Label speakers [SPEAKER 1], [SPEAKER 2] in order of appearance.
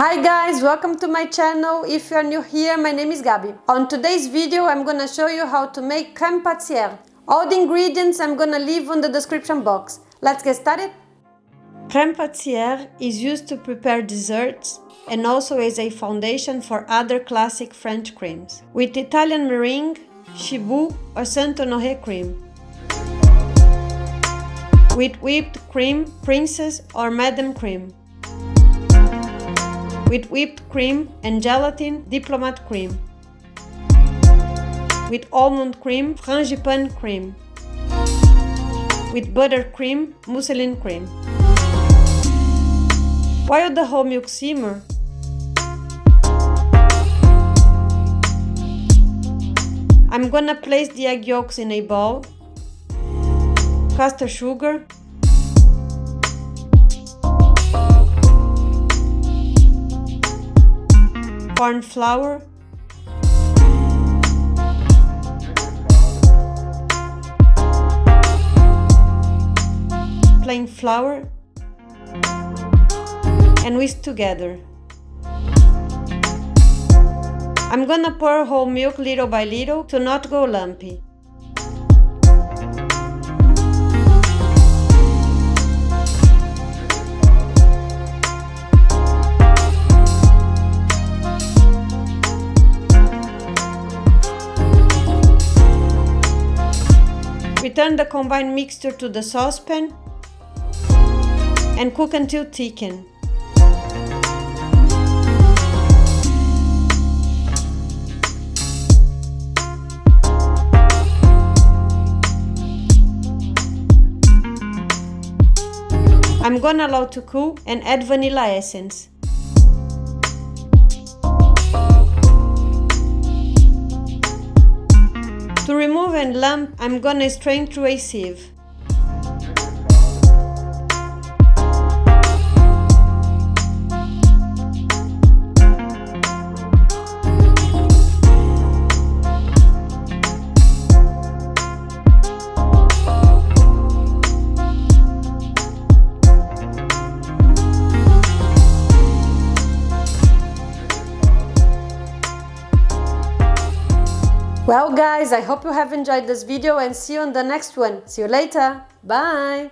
[SPEAKER 1] Hi guys, welcome to my channel. If you are new here, my name is Gabi. On today's video, I'm gonna show you how to make crème pâtissière. All the ingredients I'm gonna leave on the description box. Let's get started. Crème pâtissière is used to prepare desserts and also as a foundation for other classic French creams, with Italian meringue, Chiboust or Saint-Honoré cream, with whipped cream, princess or madame cream, with whipped cream and gelatin, Diplomat cream, with almond cream, Frangipane cream, with buttercream, Mousseline cream. While the whole milk simmer, I'm gonna place the egg yolks in a bowl, caster sugar, corn flour, plain flour, and whisk together. I'm gonna pour whole milk little by little to not go lumpy. Return the combined mixture to the saucepan and cook until thickened. I'm gonna allow to cool and add vanilla essence. To remove any lump, I'm gonna strain through a sieve. Well guys, I hope you have enjoyed this video and see you on the next one. See you later. Bye!